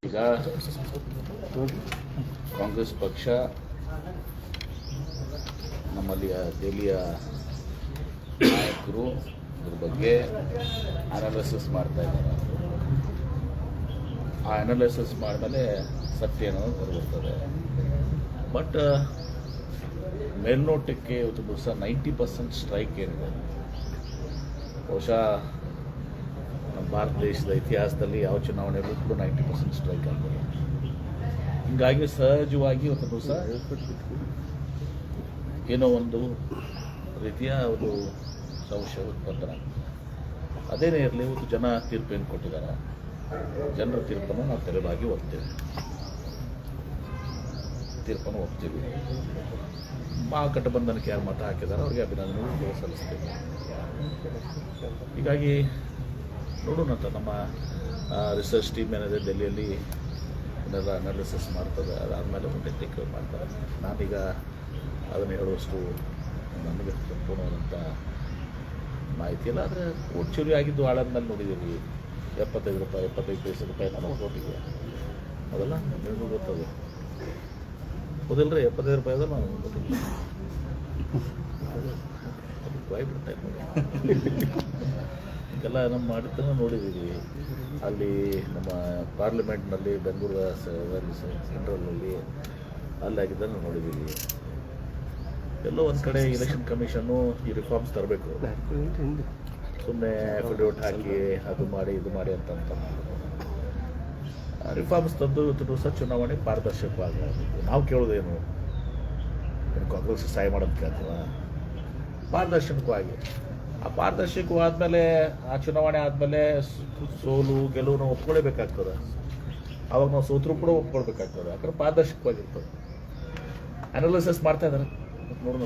ಈಗ ಕಾಂಗ್ರೆಸ್ ಪಕ್ಷ ನಮ್ಮಲ್ಲಿಯ ದೆಹಲಿಯ ನಾಯಕರು ಇದ್ರ ಬಗ್ಗೆ ಅನಾಲಿಸಿಸ್ ಮಾಡ್ತಾ ಇದ್ದಾರೆ. ಆ ಅನಾಲಿಸಿಸ್ ಮಾಡಿದ್ಮೇಲೆ ಸತ್ಯ ಅನ್ನೋದು ಹೊರಬರ್ತದೆ. ಬಟ್ ಮೇಲ್ನೋಟಕ್ಕೆ ಇವತ್ತು ದಿವಸ 90% ಸ್ಟ್ರೈಕ್ ಏನಿದೆ, ಬಹುಶಃ ನಮ್ಮ ಭಾರತ ದೇಶದ ಇತಿಹಾಸದಲ್ಲಿ ಯಾವ ಚುನಾವಣೆಗೂ ಕೂಡ 90% ಸ್ಟ್ರೈಕ್ ಆಗ್ತದೆ. ಹೀಗಾಗಿ ಸಹಜವಾಗಿ ಇವತ್ತು ದಿವಸ ಏನೋ ಒಂದು ರೀತಿಯ ಒಂದು ಸಂಶಯ ಉತ್ಪನ್ನ. ಅದೇನೇ ಇರಲಿ, ಇವತ್ತು ಜನ ತೀರ್ಪೇನು ಕೊಟ್ಟಿದ್ದಾರೆ, ಜನರ ತೀರ್ಪನ್ನು ನಾವು ತೆರವಾಗಿ ಒಪ್ತೀವಿ. ಮಹಾಗಠಬಂಧನಕ್ಕೆ ಯಾರು ಮತ ಹಾಕಿದ್ದಾರೆ ಅವ್ರಿಗೆ ಅಭಿನಂದನೆ ಸಲ್ಲಿಸ್ತೇವೆ. ಹೀಗಾಗಿ ನೋಡೋಣ ಅಂತ ನಮ್ಮ ರಿಸರ್ಚ್ ಟೀಮ್ ಏನಿದೆ ಡೆಲ್ಲಿಯಲ್ಲಿ ಇದನ್ನೆಲ್ಲ ಅನಾಲಿಸಿಸ್ ಮಾಡ್ತದೆ. ಅದಾದಮೇಲೆ ಮುಂದೆ ಟೇಕ್ ಮಾಡ್ತಾರೆ. ನಾನೀಗ ಅದನ್ನು ಹೇಳುವಷ್ಟು ನನಗೆ ಸಂಪೂರ್ಣವಾದಂಥ ಮಾಹಿತಿ ಇಲ್ಲ. ಆದರೆ ಓಟ್ ಚೋರಿ ಆಗಿದ್ದು ಆಳದ ನೋಡಿದ್ದೀವಿ. 75 ರೂಪಾಯಿ 75 ಪೈಸೆ ರೂಪಾಯಿ ನಮ್ಮ ಓಟಿಗೆ ಅದೆಲ್ಲ ನಿಮಗೂ ಗೊತ್ತದು. ಹೌದಿಲ್ಲರಿ, 75 ರೂಪಾಯಿ ಅದಲ್ಲ ನಾವು ಗೊತ್ತಿಲ್ಲ, ಬಾಯ್ ಬಿಡ್ತಾ ಇದೆಲ್ಲ ನಮ್ಮ ಮಾಡಿದ್ದನ್ನು ನೋಡಿದ್ದೀವಿ. ಅಲ್ಲಿ ನಮ್ಮ ಪಾರ್ಲಿಮೆಂಟ್ನಲ್ಲಿ ಬೆಂಗಳೂರು ಸೆಂಟ್ರಲ್ನಲ್ಲಿ ಅಲ್ಲಿ ಆಗಿದ್ದನ್ನು ನೋಡಿದ್ದೀವಿ. ಎಲ್ಲೋ ಒಂದು ಕಡೆ ಎಲೆಕ್ಷನ್ ಕಮಿಷನ್ನು ಈ ರಿಫಾರ್ಮ್ಸ್ ತರಬೇಕು, ಸುಮ್ಮನೆ ಅಫಿಡವಿಟ್ ಹಾಕಿ ಅದು ಮಾಡಿ ಇದು ಮಾಡಿ ಅಂತ ರಿಫಾರ್ಮ್ಸ್ ತಂದು ಇವತ್ತು ಸಹ ಚುನಾವಣೆ ಪಾರದರ್ಶಕವಾಗಿ. ನಾವು ಕೇಳೋದೇನು, ಕಾಂಗ್ರೆಸ್ ಸಹಾಯ ಮಾಡೋದು ಕೇಳ್ತೀವ? ಪಾರದರ್ಶಕವಾಗಿ. ಆ ಪಾರದರ್ಶಕವಾದ್ಮೇಲೆ ಆ ಚುನಾವಣೆ ಆದಮೇಲೆ ಸೋಲು ಗೆಲುವು ನಾವು ಒಪ್ಕೊಳ್ಳೇಬೇಕಾಗ್ತದೆ. ಅವಾಗ ನಾವು ಸೋತರೂ ಕೂಡ ಒಪ್ಕೊಳ್ಬೇಕಾಗ್ತದೆ. ಯಾಕಂದ್ರೆ ಪಾರದರ್ಶಕವಾಗಿರ್ತದೆ. ಅನಾಲಿಸಿಸ್ ಮಾಡ್ತಾ ಇದ್ದಾರೆ ನೋಡೋಣ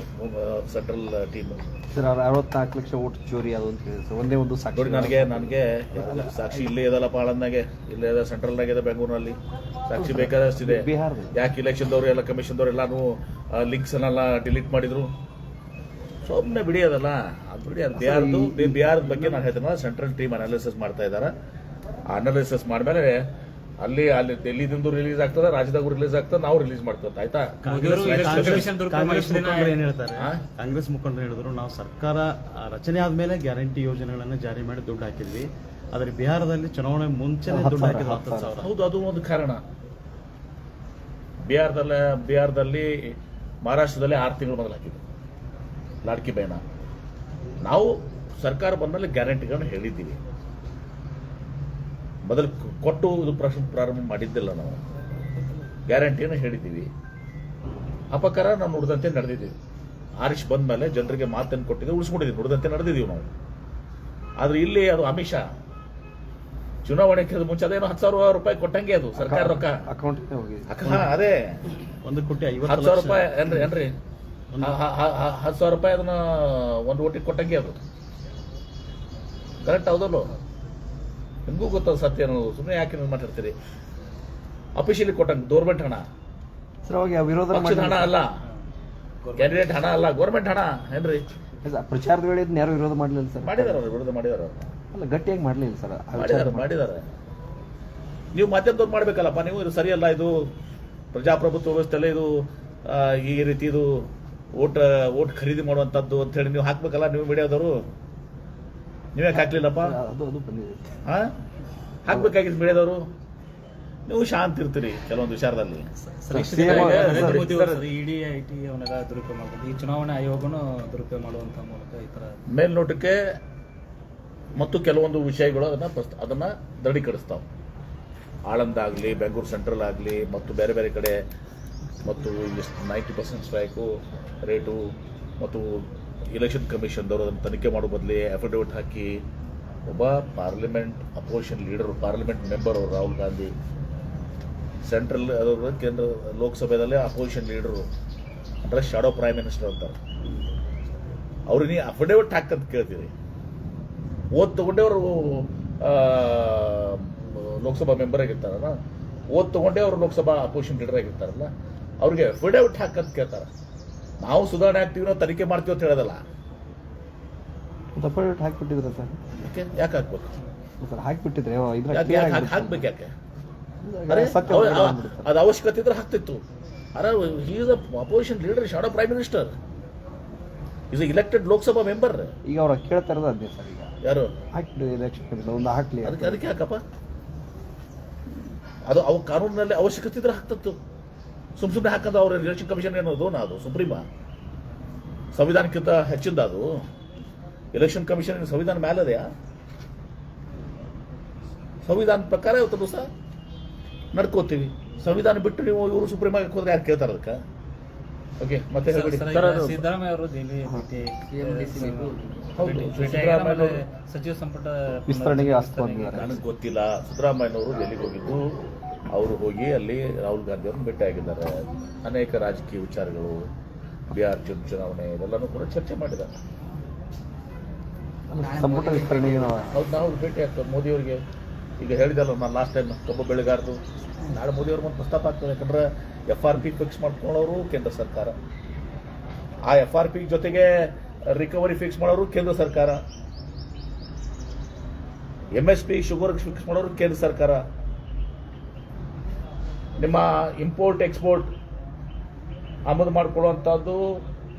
central team. Sir, 64 lakh vote ಚೋರಿ ಅದು ಅಂತ ಹೇಳಿ ಸರ್, ಒಂದೇ ಒಂದು ಸಾಕ್ಷಿ. ನೋಡಿ, ನನಗೆ ಸಾಕ್ಷಿ ಇಲ್ಲೇ ಇದಲ್ಲಪ್ಪ, ಆಳಂದಾಗೆ ಇಲ್ಲೇ ಇದೆ, ಸೆಂಟ್ರಲ್ನಾಗ ಇದೆ, ಬೆಂಗಳೂರಿನಲ್ಲಿ ಸಾಕ್ಷಿ ಬೇಕಾದಷ್ಟಿದೆ. ಯಾಕೆ ಇಲೆಕ್ಷನ್ದವ್ರು ಎಲ್ಲ ಕಮಿಷನ್ದವ್ರು ಎಲ್ಲಾನು ಲಿಂಕ್ಸ್ ಅನ್ನೆಲ್ಲ ಡಿಲೀಟ್ ಮಾಡಿದ್ರು? ಸುಮ್ಮನೆ ಬಿಡಿ, ಅದಲ್ಲ ಅದು ಬಿಡಿ. ಅದು ಬಿಹಾರದ ಬಗ್ಗೆ ನಾನು ಹೇಳ್ತೇನೆ, ಸೆಂಟ್ರಲ್ ಟೀಮ್ ಅನಾಲಿಸಿಸ್ ಮಾಡ್ತಾ ಇದ್ದಾರೆ. ಅನಾಲಿಸಿಸ್ ಮಾಡ್ಮೇಲೆ ಅಲ್ಲಿ ಡೆಲ್ಲಿದಿಂದ ರಿಲೀಸ್ ಆಗ್ತದೆ, ರಾಜ್ಯದಾಗೂ ರಿಲೀಸ್ ಆಗ್ತದೆ, ನಾವು ರಿಲೀಸ್ ಮಾಡ್ತೇವೆ. ಆಯ್ತಾ? ಕಾಂಗ್ರೆಸ್ ಮುಖಂಡರು ಹೇಳಿದ್ರು, ನಾವು ಸರ್ಕಾರ ರಚನೆ ಆದ್ಮೇಲೆ ಗ್ಯಾರಂಟಿ ಯೋಜನೆಗಳನ್ನು ಜಾರಿ ಮಾಡಿ ದುಡ್ಡು ಹಾಕಿದ್ವಿ. ಆದ್ರೆ ಬಿಹಾರದಲ್ಲಿ ಚುನಾವಣೆ ಮುಂಚೆನೆ ದುಡ್ಡು ಹಾಕಿದ್ರು 10,000. ಹೌದು, ಅದು ಒಂದು ಕಾರಣ. ಬಿಹಾರದಲ್ಲಿ ಮಹಾರಾಷ್ಟ್ರದಲ್ಲಿ 6 ತಿಂಗಳು ಮೊದಲು ಹಾಕಿದ್ರು ಲಾಡ್ಕಿ ಬಹನ. ನಾವು ಸರ್ಕಾರ ಬಂದ್ಮೇಲೆ ಗ್ಯಾರಂಟಿಗಳನ್ನು ಹೇಳಿದ್ದೀವಿ. ಮೊದಲು ಕೊಟ್ಟು ಇದು ಪ್ರಾರಂಭ ಮಾಡಿದ್ದಿಲ್ಲ. ನಾವು ಗ್ಯಾರಂಟಿಯನ್ನು ಹೇಳಿದ್ದೀವಿ. ಅಪಕಾರ ನಾವು ನುಡಿದಂತೆ ನಡೆದಿದ್ದೀವಿ. ಆರಿಶ್ ಬಂದ ಮೇಲೆ ಜನರಿಗೆ ಮಾತನ್ನು ಕೊಟ್ಟಿದ್ದೀವಿ, ಉಳಿಸ್ಕೊಂಡಿದ್ದೀವಿ, ನುಡಿದಂತೆ ನಡೆದಿದ್ದೀವಿ ನಾವು. ಆದರೆ ಇಲ್ಲಿ ಅದು ಆಮಿಷ. ಚುನಾವಣೆ ಮುಂಚೆ ಅದೇನೋ 10,000 ರೂಪಾಯಿ ಕೊಟ್ಟಂಗೆ ಅದು ಸರ್ಕಾರ ರೊಕ್ಕ ಅದೇ 1,50,000 ರೂಪಾಯಿ ಏನ್ರಿ 10,000 ರೂಪಾಯಿ ಅದನ್ನ ಒಂದು ಓಟಿಗೆ ಕೊಟ್ಟಂಗೆ ಅದು ಕರೆಕ್ಟ್ ಹೌದಲ್ಲೋ? ನಿಮಗೂ ಗೊತ್ತದ ಸತ್ಯ ಅನ್ನೋದು. ಸುಮ್ಮನೆ ಯಾಕೆ ನೀವು ಮಾತಾಡ್ತೀರಿ? ಅಫಿಷಿಯಲಿ ಕೊಟ್ಟಂಗೆ ಗೌರ್ಮೆಂಟ್ ಹಣ, ಪಕ್ಷದ ಹಣ ಅಲ್ಲ, ಕ್ಯಾಂಡಿಡೇಟ್ ಹಣ ಅಲ್ಲ, ಗೌರ್ಮೆಂಟ್ ಹಣ ಏನ್ರಿ? ಪ್ರಚಾರದ ವೇಳೆ ಯಾರು ವಿರೋಧ ಮಾಡಲಿಲ್ಲ ಸರ್? ಮಾಡಿದಾರ, ವಿರೋಧ ಮಾಡಿದಾರ, ಅಲ್ಲ ಗಟ್ಟಿಯಾಗಿ ಮಾಡಲಿಲ್ಲ ಸರ್. ಮಾಡಿದ್ದಾರೆ. ನೀವು ಮಾಧ್ಯಮದವ್ರು ಮಾಡ್ಬೇಕಲ್ಲಪ್ಪ. ನೀವು ಇದು ಸರಿಯಲ್ಲ, ಇದು ಪ್ರಜಾಪ್ರಭುತ್ವ ವ್ಯವಸ್ಥೆಲ್ಲ, ಇದು ಈ ರೀತಿ ಇದು ಓಟ್ ಖರೀದಿ ಮಾಡುವಂಥದ್ದು ಅಂತ ಹೇಳಿ ನೀವು ಹಾಕ್ಬೇಕಲ್ಲ. ನೀವು ಮೀಡಿಯಾದವರು ನೀವೇ ಹಾಕ್ಲಿಲ್ಲಪ್ಪ. ಹಾಕ್ಬೇಕಾಗಿತ್ತು ಮೀಡಿಯಾದವರು. ನೀವು ಶಾಂತ ಇರ್ತೀರಿ ಕೆಲವೊಂದು ವಿಚಾರದಲ್ಲಿ. ಇಡಿ ಐಟಿ ಅವನ್ನೆಲ್ಲ ದುರುಪಯೋಗ ಮಾಡ್ತಾರೆ. ಈ ಚುನಾವಣಾ ಆಯೋಗನು ದುರುಪಯೋಗ ಮಾಡುವಂತ ಮೂಲಕ ಈ ತರ ಮೇಲ್ನೋಟಕ್ಕೆ ಮತ್ತು ಕೆಲವೊಂದು ವಿಷಯಗಳು ಅದನ್ನ ದೃಢೀಕರಿಸ್ತಾವೆ. ಆಳಂದ ಆಗಲಿ, ಬೆಂಗಳೂರು ಸೆಂಟ್ರಲ್ ಆಗಲಿ, ಮತ್ತು ಬೇರೆ ಬೇರೆ ಕಡೆ, ಮತ್ತು 90% ಸ್ಟ್ರೈಕು ರೇಟು, ಮತ್ತು ಇಲೆಕ್ಷನ್ ಕಮಿಷನ್ದವರು ಅದನ್ನು ತನಿಖೆ ಮಾಡೋ ಬದಲಿ ಅಫಿಡವಿಟ್ ಹಾಕಿ ಒಬ್ಬ parliament opposition leader, parliament member ಅವರು ರಾಹುಲ್ ಗಾಂಧಿ, ಸೆಂಟ್ರಲ್ ಕೇಂದ್ರ ಲೋಕಸಭೆದಲ್ಲೇ ಅಪೋಸಿಷನ್ ಲೀಡರು ಅಂದರೆ ಶಾಡೋ ಪ್ರೈಮ್ ಮಿನಿಸ್ಟರ್ ಅಂತಾರೆ. ಅವ್ರಿಗೆ ನೀವು ಅಫಿಡವಿಟ್ ಹಾಕಂತ ಕೇಳ್ತೀರಿ. ಓದ್ ತಗೊಂಡೇ ಅವರು ಲೋಕಸಭಾ ಮೆಂಬರ್ ಆಗಿರ್ತಾರಲ್ಲ, ಓದ್ ತಗೊಂಡೇ ಅವರು ಲೋಕಸಭಾ ಅಪೋಸಿಷನ್ ಲೀಡರ್ ಆಗಿರ್ತಾರಲ್ಲ, ಅವ್ರಿಗೆ ಅಫಿಡವಿಟ್ ಹಾಕಂತ ಕೇಳ್ತಾರೆ. ನಾವು ಸುಧಾರಣೆ ಆಗ್ತೀವಿ, ನಾವು ತನಿಖೆ ಮಾಡ್ತೀವಿ ಅಂತ ಹೇಳೋದಲ್ಲ. ಹಾಕ್ಬಿಟ್ಟಿದ್ರೆ ಸರ್, ಯಾಕೆ ಹಾಕ್ಬೇಕು? ಹಾಕ್ಬಿಟ್ಟಿದ್ರೆ ಹಾಕ್ಬೇಕು ಯಾಕೆ? ಅರೆ ಸತ್ಯ ಅದು ಅವಶ್ಯಕತೆ ಇದ್ರೆ ಹಾಕ್ತಿತ್ತು. ಅರೆ he is opposition leader, shadow prime minister, is elected Lok Sabha member. ಈಗ ಅವ್ರ ಕೇಳ್ತಾ ಇರೋದು ಅದೇ ಸರ್. ಈಗ ಯಾರು ಹಾಕ್ಲಿ ಎಲೆಕ್ಷನ್ ಕಮಿಷನ್ ಒಂದು ಹಾಕ್ಲಿ. ಅದಕ್ಕೆ ಯಾಕಪ್ಪ ಅದು ಅವು ಕಾನೂನಿನಲ್ಲಿ ಅವಶ್ಯಕತೆ ಇದ್ರೆ ಹಾಕ್ತತ್ತು. ಸುಮ್ಮನೆ ಹಾಕಂದ ಅವ್ರ ಎಲೆಕ್ಷನ್ ಕಮಿಷನ್ ಏನದು ಅದು ಸುಪ್ರೀಮ ಸಂವಿಧಾನಕ್ಕಿಂತ ಹೆಚ್ಚಿಂದ ಅದು ಎಲೆಕ್ಷನ್ ಕಮಿಷನ್ ಸಂವಿಧಾನ ಮೇಲದೆಯಾ? ಸಂವಿಧಾನ ಪ್ರಕಾರ ಇವತ್ತು ದಿವಸ ನಡ್ಕೋತೀವಿ. ಸಂವಿಧಾನ ಬಿಟ್ಟು ನೀವು ಇವರು ಸುಪ್ರೀಂ ಆಗಿ ಹೋದ್ರೆ ಯಾರು ಕೇಳ್ತಾರೆ ಅದಕ್ಕೆ? ಓಕೆ, ಮತ್ತೆ ಹೇಳ್ಬಿಡಿ. ಸಿದ್ದರಾಮಯ್ಯ ಅವರು ದೆಹಲಿ ಭೇಟಿ ಹೌದು, ಸಚಿವ ಸಂಪುಟ ವಿಸ್ತರಣೆಗೆ ಆಸ್ಪತ್ರೆ ನನಗೆ ಗೊತ್ತಿಲ್ಲ. ಸಿದ್ದರಾಮಯ್ಯನವರು ಡೆಲ್ಲಿಗೆ ಹೋಗಿದ್ದು, ಅವರು ಹೋಗಿ ಅಲ್ಲಿ ರಾಹುಲ್ ಗಾಂಧಿ ಅವ್ರನ್ನ ಭೇಟಿ ಆಗಿದ್ದಾರೆ. ಅನೇಕ ರಾಜಕೀಯ ವಿಚಾರಗಳು, ಬಿಹಾರ್ ಚುನಾವಣೆ ಇದೆಲ್ಲನೂ ಕೂಡ ಚರ್ಚೆ ಮಾಡಿದ್ದಾರೆ. ಸಂಪುಟ ವಿಸ್ತರಣೆಗೆ ಹೌದು, ನಾವು ಭೇಟಿ ಆಗ್ತದೆ ಮೋದಿಯವರಿಗೆ. ಈಗ ಹೇಳಿದಲ್ಲ ನಾನು ಲಾಸ್ಟ್ ಟೈಮ್ ಕಬ್ಬು ಬೆಳೆಗಾರದು, ನಾಳೆ ಮೋದಿಯವ್ರ ಒಂದು ಪ್ರಸ್ತಾಪ ಆಗ್ತದೆ. ಯಾಕಂದ್ರೆ FRP ಫಿಕ್ಸ್ ಮಾಡ್ಕೊಳ್ಳೋರು ಕೇಂದ್ರ ಸರ್ಕಾರ, ಆ FRP ಜೊತೆಗೆ ರಿಕವರಿ ಫಿಕ್ಸ್ ಮಾಡೋರು ಕೇಂದ್ರ ಸರ್ಕಾರ, MSP ಶುಗರ್ ಫಿಕ್ಸ್ ಮಾಡೋರು ಕೇಂದ್ರ ಸರ್ಕಾರ, ನಿಮ್ಮ ಇಂಪೋರ್ಟ್ ಎಕ್ಸ್ಪೋರ್ಟ್ ಆಮದು ಮಾಡ್ಕೊಳ್ಳುವಂಥದ್ದು,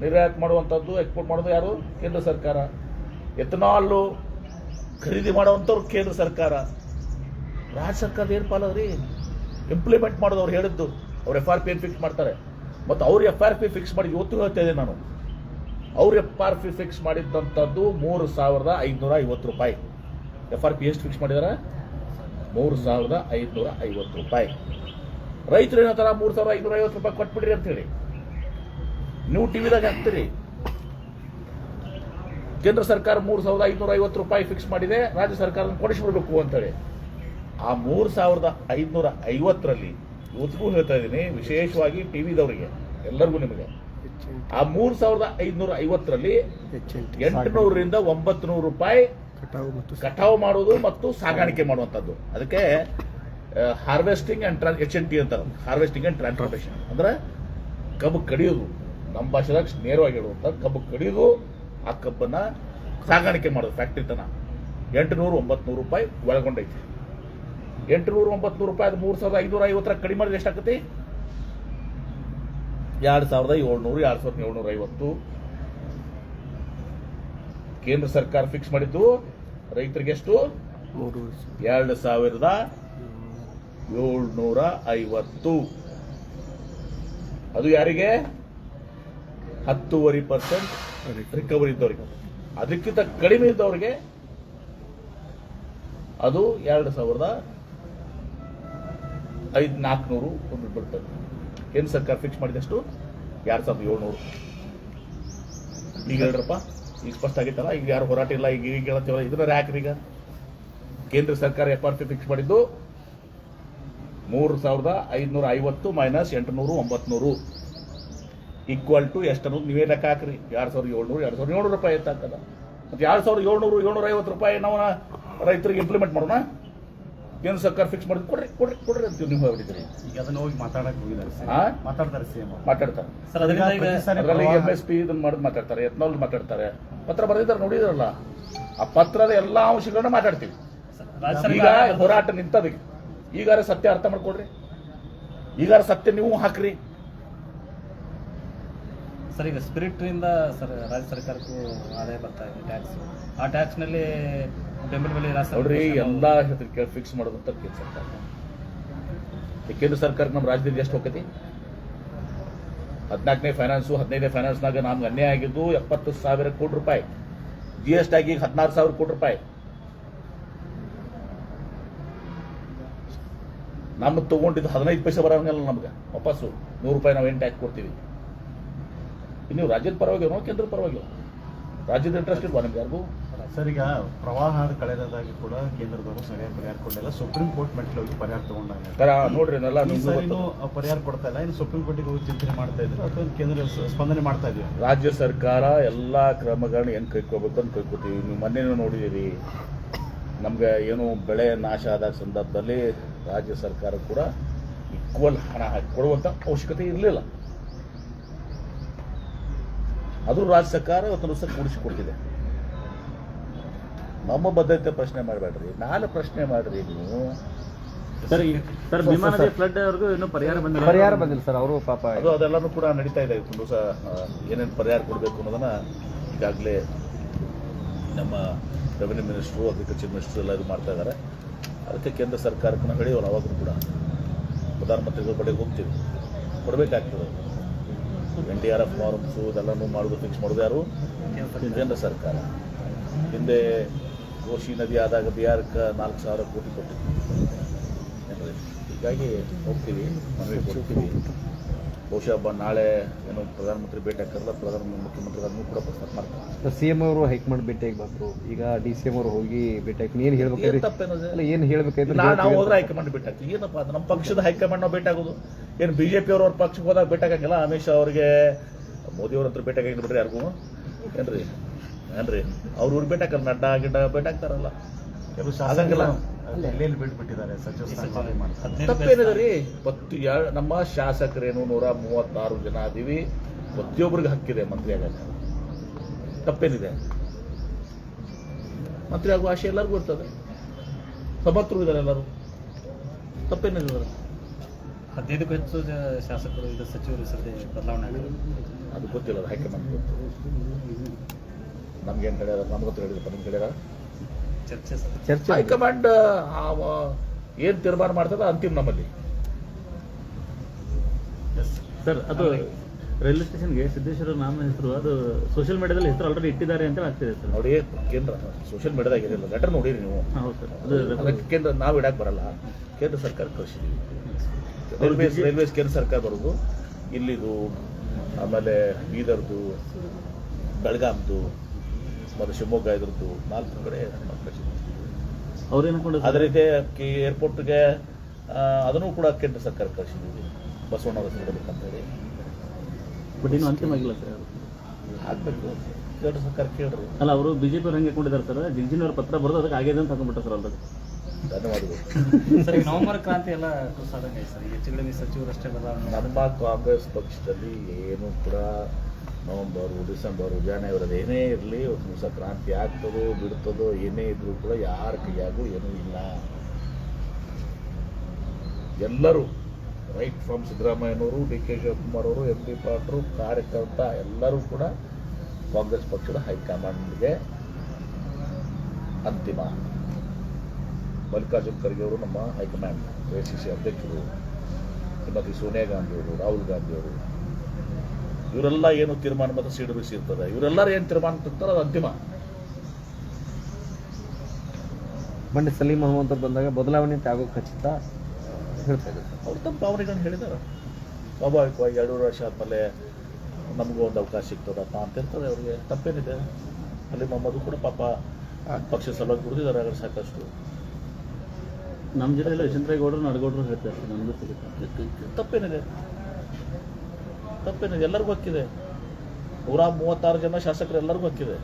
ನಿರ್ಯಾತ ಮಾಡುವಂಥದ್ದು, ಎಕ್ಸ್ಪೋರ್ಟ್ ಮಾಡೋದು ಯಾರು? ಕೇಂದ್ರ ಸರ್ಕಾರ. ಎಥನಾಲ್ ಖರೀದಿ ಮಾಡುವಂಥವ್ರು ಕೇಂದ್ರ ಸರ್ಕಾರ. ರಾಜ್ಯ ಸರ್ಕಾರದ ಏನು ಪಾಲದ್ರಿ? ಇಂಪ್ಲಿಮೆಂಟ್ ಮಾಡೋದು ಅವ್ರು ಹೇಳಿದ್ದು. ಅವ್ರು FRP ಏನು ಫಿಕ್ಸ್ ಮಾಡ್ತಾರೆ, ಮತ್ತು ಅವ್ರು FRP ಫಿಕ್ಸ್ ಮಾಡಿ ಇವತ್ತು ಹೇಳ್ತಾ ಇದ್ದೆ ನಾನು. ಅವ್ರು FRP ಫಿಕ್ಸ್ ಮಾಡಿದ್ದಂಥದ್ದು 3,550 ರೂಪಾಯಿ. FRP ಎಷ್ಟು ಫಿಕ್ಸ್ ಮಾಡಿದಾರೆ? 3,550 ರೂಪಾಯಿ. ರೈತರು ಏನಂತಾರ 3,550 ರೂಪಾಯಿ ಕೊಟ್ಬಿಡ್ರಿ ಅಂತ ಹೇಳಿ ನೀವು ಟಿವಿದಾಗ ಹಾಕ್ತೀರಿ. ಕೇಂದ್ರ ಸರ್ಕಾರ 3,550 ರೂಪಾಯಿ ಫಿಕ್ಸ್ ಮಾಡಿದೆ, ರಾಜ್ಯ ಸರ್ಕಾರ ಕೊಡಿಸ್ಬಿಡ್ಬೇಕು ಅಂತೇಳಿ. ಆ 3,550ರಲ್ಲಿ ಇವತ್ತಿಗೂ ಹೇಳ್ತಾ ಇದ್ದೀನಿ, ವಿಶೇಷವಾಗಿ ಟಿವಿದವರಿಗೆ ಎಲ್ಲರಿಗೂ, ನಿಮಗೆ ಆ 3,550ರಲ್ಲಿ 800ರಿಂದ 900 ರೂಪಾಯಿ ಕಟಾವು ಮಾಡೋದು ಮತ್ತು ಸಾಗಾಣಿಕೆ ಮಾಡುವಂಥದ್ದು. ಅದಕ್ಕೆ ಹಾರ್ವೆಸ್ಟಿಂಗ್ ಅಂಡ್ HNT ಅಂತಾರೆ. ಹಾರ್ವೆಸ್ಟಿಂಗ್ ಅಂಡ್ ಟ್ರಾನ್ಸ್ಪೋರ್ಟೇಷನ್ ಅಂದ್ರೆ ಕಬ್ಬು ಕಡಿಯೋದು, ನಮ್ಮ ಭಾಷೆದಾಗ ನೇರವಾಗಿ ಹೇಳುವಂಥ ಕಬ್ಬು ಕಡಿಯೋದು, ಆ ಕಬ್ಬನ್ನ ಸಾಗಾಣಿಕೆ ಮಾಡೋದು ಫ್ಯಾಕ್ಟ್ರಿ ತನ 800-900 ರೂಪಾಯಿ ಒಳಗೊಂಡೈತಿ. 800-900 ರೂಪಾಯಿ ಅದು 3,550 ಕಡಿಮೆ ಮಾಡಿದ್ರೆ ಎಷ್ಟಾಗ್ತೈತಿ? 2,700-2,750 ಕೇಂದ್ರ ಸರ್ಕಾರ ಫಿಕ್ಸ್ ಮಾಡಿದ್ದು. ರೈತರಿಗೆ ಎಷ್ಟು? 2,750. ಅದು ಯಾರಿಗೆ? 10% ರಿಕವರಿ ಇದ್ದವರಿಗೆ. ಅದಕ್ಕಿಂತ ಕಡಿಮೆ ಇದ್ದವರಿಗೆ ಅದು 2,400 ಒಂದು ಬರ್ತದೆ. ಕೇಂದ್ರ ಸರ್ಕಾರ ಫಿಕ್ಸ್ ಮಾಡಿದಷ್ಟು 2,700. ಈಗ ಹೇಳ್ರಪ್ಪ, ಈಗ ಸ್ಪಷ್ಟ ಆಗಿತ್ತಲ್ಲ. ಈಗ ಯಾರು ಹೋರಾಟ ಇಲ್ಲ, ಈಗ ಹೇಳ್ತೀವಲ್ಲ, ಇದನ್ನ ಯಾಕ್ರಿ? ಈಗ ಕೇಂದ್ರ ಸರ್ಕಾರ FRP ಫಿಕ್ಸ್ ಮಾಡಿದ್ದು 3,550 ಮೈನಸ್ 800-900 ಈಕ್ವಲ್ ಟು ಎಷ್ಟು ಅನ್ನೋದು ನೀವೇ ಲೆಕ್ಕ ಹಾಕ್ರಿ. 2,700 ರೂಪಾಯಿ ಎತ್ತಾಕದ. ಮತ್ತೆ 2,700-750 ರೂಪಾಯಿ ನಾವು ರೈತರಿಗೆ ಇಂಪ್ಲಿಮೆಂಟ್ ಮಾಡೋಣ. ಕೇಂದ್ರ ಸರ್ಕಾರ ಫಿಕ್ಸ್ ಮಾಡಿದ್ ಕೊಡ್ರಿ ಅಂತೀವಿ. ನೀವು ಹೇಳ್ಬಿಟ್ಟಿದ್ರಿ. ಈಗ ಅದನ್ನ ಹೋಗಿ ಮಾತಾಡಕ್ಕೆ ಹೋಗಿದ್ದಾರೆ, ಮಾತಾಡ್ತಾರೆ CM ಮಾತಾಡ್ತಾರೆ. ಅದರಲ್ಲಿ MSP ಇದನ್ನ ಮಾಡೋದು ಮಾತಾಡ್ತಾರೆ, ಎಥನಾಲ್ ಮಾತಾಡ್ತಾರೆ, ಪತ್ರ ಬರೆದಿದ್ದಾರೆ ನೋಡಿದ್ರಲ್ಲ. ಆ ಪತ್ರದ ಎಲ್ಲಾ ಅಂಶಗಳನ್ನ ಮಾತಾಡ್ತೀವಿ. ಈಗ ಹೋರಾಟ ನಿಂತದಕ್ಕೆ ಈಗಾರ ಸತ್ಯ ಅರ್ಥ ಮಾಡ್ಕೊಡ್ರಿ. ಈಗಾರ ಸತ್ಯ ನೀವು ಹಾಕ್ರಿ. ಸರ್, ಈಗ ಸ್ಪಿರಿಟ್ ಇಂದ ಸರ್ ರಾಜ್ಯ ಸರ್ಕಾರಕ್ಕೂ ಆದಾಯ ಬರ್ತಾ ಇದೆ ಟ್ಯಾಕ್ಸ್. ಆ ಟ್ಯಾಕ್ಸ್ ನಲ್ಲಿ ಬೆಂಬಲ ಬೆಲೆ ನೋಡ್ರಿ, ಎಲ್ಲಾ ಫಿಕ್ಸ್ ಮಾಡೋದು ಅಂತ ಕೇಂದ್ರ ಸರ್ಕಾರ. ಕೇಂದ್ರ ಸರ್ಕಾರಕ್ಕೆ ನಮ್ಮ ರಾಜ್ಯದಲ್ಲಿ ಎಷ್ಟು ಹೋಗ್ತೈತಿ? 14ನೇ ಫೈನಾನ್ಸು 15ನೇ ಫೈನಾನ್ಸ್ನಾಗ ನಮ್ಗೆ ಅನ್ಯಾಯ ಆಗಿದ್ದು 70,000 ಕೋಟಿ ರೂಪಾಯಿ. GST ಆಗಿ 16,000 ಕೋಟಿ ರೂಪಾಯಿ. ನಮ್ಮ ತಗೊಂಡಿದ್ದು 15 ಪೈಸೆ ಬರೋಂಗಲ್ಲ ನಮ್ಗೆ ವಾಪಸ್ಸು. 100 ರೂಪಾಯಿ ನಾವು ಏನು ಟ್ಯಾಕ್ಸ್ ಕೊಡ್ತೀವಿ. ನೀವು ರಾಜ್ಯದ ಪರವಾಗಿರೋ ಕೇಂದ್ರದ ಪರವಾಗಿರೋ? ರಾಜ್ಯದ ಇಂಟ್ರೆಸ್ಟ್ ಇಲ್ವಾ ನಿಮ್ಗೆ ಯಾರಿಗೂ? ಸರ್, ಈಗ ಪ್ರವಾಹ ಕಳೆದಾಗಿ ಕೂಡ ಕೇಂದ್ರದವರು ಸರಿಯಾಗಿ ಪರಿಹಾರ ಕೊಡಲಿಲ್ಲ. ಸುಪ್ರೀಂ ಕೋರ್ಟ್ ಮೆಟ್ಲು ಹೋಗಿ ಪರಿಹಾರ ತಗೊಂಡಾಗ ನೋಡ್ರಿ ಪರಿಹಾರ ಕೊಡ್ತಾ ಇಲ್ಲ. ಇನ್ನು ಸುಪ್ರೀಂ ಕೋರ್ಟಿಗೆ ಹೋಗಿ ಚಿಂತನೆ ಮಾಡ್ತಾ ಇದ್ರು ಅಥವಾ ಕೇಂದ್ರ ಸ್ಪಂದನೆ ಮಾಡ್ತಾ ಇದೀವಿ. ರಾಜ್ಯ ಸರ್ಕಾರ ಎಲ್ಲ ಕ್ರಮಗಳನ್ನ ಹೆಂಗೆ ಕೈಕೋಬೇಕು ಅಂತ ಕೈಕೋತೀವಿ. ನೀವು ಮೊನ್ನೆನೂ ನೋಡಿದ್ದೀರಿ, ನಮ್ಗೆ ಏನು ಬೆಳೆ ನಾಶ ಆದ ಸಂದರ್ಭದಲ್ಲಿ ರಾಜ್ಯ ಸರ್ಕಾರ ಕೂಡ ಈಕ್ವಲ್ ಹಣ ಹಾಕಿ ಕೊಡುವಂಥ ಅವಶ್ಯಕತೆ ಇರಲಿಲ್ಲ. ಅದು ರಾಜ್ಯ ಸರ್ಕಾರ ಇವತ್ತು ದಿವಸ ಕೂಡಿಸಿಕೊಡ್ತಿದೆ. ನಮ್ಮ ಬದ್ಧತೆ ಪ್ರಶ್ನೆ ಮಾಡಬೇಡ್ರಿ, ನಾಳೆ ಪ್ರಶ್ನೆ ಮಾಡ್ರಿ. ನೀವು ಸರ್ ಭೀಮಾ ನದಿ ಫ್ಲಡ್ ಅವ್ರಿಗೂ ಇನ್ನೂ ಪರಿಹಾರ ಬಂದಿಲ್ಲ. ಪರಿಹಾರ ಬಂದಿಲ್ಲ ಸರ್, ಅವರು ಪಾಪ ಅದೆಲ್ಲನೂ ಕೂಡ ನಡೀತಾ ಇದೆ. ಒಂದು ದಿವಸ ಏನೇನು ಪರಿಹಾರ ಕೊಡಬೇಕು ಅನ್ನೋದನ್ನ ಈಗಾಗಲೇ ನಮ್ಮ ರೆವಿನ್ಯೂ ಮಿನಿಸ್ಟ್ರು, ಅಗ್ರಿಕಲ್ಚರ್ ಮಿನಿಸ್ಟ್ರು ಎಲ್ಲ ಇದು ಮಾಡ್ತಾ ಇದ್ದಾರೆ. ಅದಕ್ಕೆ ಕೇಂದ್ರ ಸರ್ಕಾರಕ್ಕೆ ನಾವು ಹೇಳಿವಲ್ಲ, ಅವಾಗಲೂ ಕೂಡ ಪ್ರಧಾನಮಂತ್ರಿಗಳ ಬಳಿಗೆ ಹೋಗ್ತೀವಿ, ಕೊಡಬೇಕಾಗ್ತದೆ. NDRF ಫಾರ್ಮ್ಸು ಇದೆಲ್ಲನೂ ಮಾಡೋದು, ಫಿಕ್ಸ್ ಮಾಡೋದು ಯಾರು? ಕೇಂದ್ರ ಸರ್ಕಾರ. ಹಿಂದೆ ಕೋಶಿ ನದಿ ಆದಾಗ ಬಿಹಾರಕ್ಕೆ 4,000 ಕೋಟಿ ಕೊಟ್ಟಿದ್ವಿ ಏನ್ರಿ. ಹೀಗಾಗಿ ಹೋಗ್ತೀವಿ, ಮನವಿ ಕೊಡ್ತೀವಿ. ಬಹುಶಃ ನಾಳೆ ಏನು ಪ್ರಧಾನಮಂತ್ರಿ ಭೇಟಿ ಹಾಕಲ್ಲ, ಮುಖ್ಯಮಂತ್ರಿ ಅದನ್ನು ಕೂಡ ಪ್ರಸ್ತಾಪ ಮಾಡ್ತಾರೆ. CM ಅವರು ಹೈಕಮಾಂಡ್ ಭೇಟಿಯಾಗಿ ಬಂದರು, ಈಗ DCM ಅವರು ಹೋಗಿ ಭೇಟಿಯಾಗಿ ಏನು ಹೇಳ್ಬೇಕಾದ್ರೆ ತಪ್ಪೇನದು? ಏನು ಹೇಳ್ಬೇಕಾದ್ರೆ ನಾವು ಹೋದ್ರೆ ಹೈಕಮಾಂಡ್ ಭೇಟಿ ಆಗ್ತೀವಿ. ಏನಪ್ಪ ಅದು ನಮ್ಮ ಪಕ್ಷದ ಹೈಕಮಾಂಡ್ ನಾವು ಭೇಟಿ ಆಗೋದು ಏನು? BJP ಅವ್ರ ಪಕ್ಷಕ್ಕೆ ಹೋದಾಗ ಭೇಟಿ ಆಗಂಗಿಲ್ಲ. ಅಮಿತ್ ಶಾ ಅವ್ರಿಗೆ ಮೋದಿ ಅವ್ರ ಹತ್ರ ಭೇಟಿ ಆಗಿದ್ದು ಬಿಡ್ರಿ ಯಾರಿಗೂ ಏನ್ರಿ ಅವ್ರು ಭೇಟಿ ಹಾಕಲ್ಲ. ನಡ್ಡಾ ಗಿಡ್ಡ ಭೇಟಿ ಆಗ್ತಾರಲ್ಲ, ಆಗಂಗಿಲ್ಲ. ಬಿಟ್ಬಿಟ್ಟಿದ್ದಾರೆ ಸಚಿವ ಸ್ಥಾನ ತಪ್ಪೇನಿದೆ ರೀ? ನಮ್ಮ ಶಾಸಕರೇನು 136 ಜನ ಅದೀವಿ, ಪ್ರತಿಯೊಬ್ಬರಿಗೆ ಹಕ್ಕಿದೆ ಮಂತ್ರಿ ಆಗಲ್ಲ. ತಪ್ಪೇನಿದೆ? ಮಂತ್ರಿ ಆಗುವ ಆಶೆ ಎಲ್ಲರಿಗೂ ಇರ್ತದೆ, ಸಮರ್ಥರು ಇದ್ದಾರೆ ಎಲ್ಲರೂ. ತಪ್ಪೇನಿದೆ? 15ಕ್ಕೂ ಹೆಚ್ಚು ಶಾಸಕರು ಇದು ಸಚಿವರು ಸದ್ಯ ಬದಲಾವಣೆ ಆಗಿರೋದು ಅದು ಗೊತ್ತಿಲ್ಲ, ಅದು ಹೈಕಮಾಂಡ್ ಗೊತ್ತು. ನಮ್ಗೇನು ಕಡೆ ನಮ್ಗೊತ್ತು ಹೇಳಿದಪ್ಪ, ನಿಮ್ಮ ಕಡೆ ಚರ್ಚೆ ಹೈಕಮಾಂಡ್ ಏನು ತೀರ್ಮಾನ ಮಾಡ್ತದ ಅಂತಿಮ ನಮ್ಮಲ್ಲಿ. ಸರ್, ಅದು ರೈಲ್ವೆ ಸ್ಟೇಷನ್ಗೆ ಸಿದ್ದೇಶ್ವರ ನಾಮ ಹೆಸರು ಅದು ಸೋಷಿಯಲ್ ಮೀಡಿಯಾದಲ್ಲಿ ಹೆಸರು ಆಲ್ರೆಡಿ ಇಟ್ಟಿದ್ದಾರೆ ಅಂತ ಆಗ್ತಿದೆ ಸರ್. ನೋಡಿ, ಕೇಂದ್ರ ಸೋಷಿಯಲ್ ಮೀಡಿಯಾದಾಗ ಏನಿಲ್ಲ, ಲೆಟರ್ ನೋಡಿರಿ ನೀವು. ಹೌದು ಸರ್, ಅದು ಅದಕ್ಕೆ ಕೇಂದ್ರ ನಾವು ಇಡಕ್ಕೆ ಬರಲ್ಲ, ಕೇಂದ್ರ ಸರ್ಕಾರ ಕಳಿಸಿದ್ದೀವಿ. ರೈಲ್ವೇಸ್ ಕೇಂದ್ರ ಸರ್ಕಾರ ಬರೋದು ಇಲ್ಲಿದು, ಆಮೇಲೆ ಬೀದರ್ದು, ಬೆಳಗಾಂದು ಮತ್ತು ಶಿವಮೊಗ್ಗ ಇದ್ರದ್ದು 4 ಕಡೆ ಅವ್ರೇನು ಕೊಂಡು ಅದೇ ರೀತಿ ಏರ್ಪೋರ್ಟ್ಗೆ ಅದನ್ನು ಕೂಡ ಕೇಂದ್ರ ಸರ್ಕಾರ ಕಳಿಸಿದ್ದೀವಿ, ಬಸವಣ್ಣ ಇಡಬೇಕಂತೇಳಿ. ಬಟ್ ಇನ್ನೂ ಅಂತಿಮ ಆಗಿಲ್ಲ ಸರ್, ಅದು ಆಗಬೇಕು. ಕೇಂದ್ರ ಸರ್ಕಾರ ಕೇಳ್ರಿ. ಅಲ್ಲ, ಅವರು BJP ಅವ್ರು ಹೆಂಗೆ ಕೊಂಡಿದ್ದಾರೆ ಸರ್, ಜಿಂಜಿನವ್ರ ಪತ್ರ ಬರೋದು ಅದಕ್ಕೆ ಆಗಿದೆ ಅಂತ ಹಾಕೊಂಡ್ಬಿಟ್ಟ ಸರ್ ಆಲ್ರೆಡಿ. ಧನ್ಯವಾದಗಳು. ಸರ್, ಈಗ ನವೆಂಬರ್ ಕ್ರಾಂತಿ ಎಲ್ಲ ಸಾಧನೆ ಸರ್, ಈಗ ಹೆಚ್ಚು ಕಡಿಮೆ ಸಚಿವರು ಅಷ್ಟೇ ಬದಲಾವಣೆ. ನಮ್ಮ ಕಾಂಗ್ರೆಸ್ ಪಕ್ಷದಲ್ಲಿ ಏನು ಕೂಡ ನವೆಂಬರು, ಡಿಸೆಂಬರು, ಜನವರಿ ಏನೇ ಇರಲಿ, ಒಂದು ದಿವಸ ಕ್ರಾಂತಿ ಆಗ್ತದೋ ಬಿಡ್ತದೋ ಏನೇ ಇದ್ರೂ ಕೂಡ ಯಾರ ಕೈಯಾಗೂ ಏನೂ ಇಲ್ಲ. ಎಲ್ಲರೂ ರೈಟ್ ಫ್ರಮ್ ಸಿದ್ದರಾಮಯ್ಯನವರು, DK ಶಿವಕುಮಾರ್ ಅವರು, MP ಪಾಟೀಲ್, ಕಾರ್ಯಕರ್ತ ಎಲ್ಲರೂ ಕೂಡ ಕಾಂಗ್ರೆಸ್ ಪಕ್ಷದ ಹೈಕಮಾಂಡ್ಗೆ ಅಂತಿಮ. ಮಲ್ಲಿಕಾರ್ಜುನ್ ಖರ್ಗೆ ಅವರು ನಮ್ಮ ಹೈಕಮಾಂಡ್ ACC ಅಧ್ಯಕ್ಷರು, ಶ್ರೀಮತಿ ಸೋನಿಯಾ ಗಾಂಧಿ ಅವರು, ರಾಹುಲ್ ಗಾಂಧಿ ಅವರು, ಇವರೆಲ್ಲ ಏನು ತೀರ್ಮಾನ ಮತ್ತು ಸೀಡು ಇರ್ತದೆ, ಇವರೆಲ್ಲರೂ ಏನು ತೀರ್ಮಾನ ತಿಂತಾರೆ ಅದು ಅಂತಿಮ. ಮೊನ್ನೆ ಸಲೀಂ ಅಹಮದ್ ಅವ್ರು ಬಂದಾಗ ಬದಲಾವಣೆ ಅಂತ ಆಗೋ ಖಚಿತ ಹೇಳ್ತಾ ಇದ್ದಾರೆ. ಅವ್ರು ತಮ್ಮ ಭಾವನೆಗಳನ್ನ ಹೇಳಿದ್ದಾರೆ. ಸ್ವಾಭಾವಿಕವಾಗಿ 2 ವರ್ಷ ಆದಮೇಲೆ ನಮಗೂ ಒಂದು ಅವಕಾಶ ಸಿಗ್ತದಪ್ಪ ಅಂತ ಇರ್ತದೆ ಅವ್ರಿಗೆ. ತಪ್ಪೇನಿದೆ? ಸಲೀಂ ಅಹಮದ್ ಕೂಡ ಪಾಪ ಪಕ್ಷ ಸಲುವಾಗಿ ದುಡಿದಿದ್ದಾರೆ ಆಗಲಿ ಸಾಕಷ್ಟು. ನಮ್ಮ ಜಿಲ್ಲೆಯಲ್ಲಿ ಯಶವಂತರೇಗೌಡರು, ನಡಗೌಡರು ಹೇಳ್ತಾರೆ ನಮಗೂ ಸಿಗುತ್ತೆ. ತಪ್ಪೇನಿದೆ? ಎಲ್ಲರಿಗೂ ಹಕ್ಕಿದೆ. 136 ಜನ ಶಾಸಕರು ಎಲ್ಲರಿಗೂ ಹಕ್ಕಿದೆ.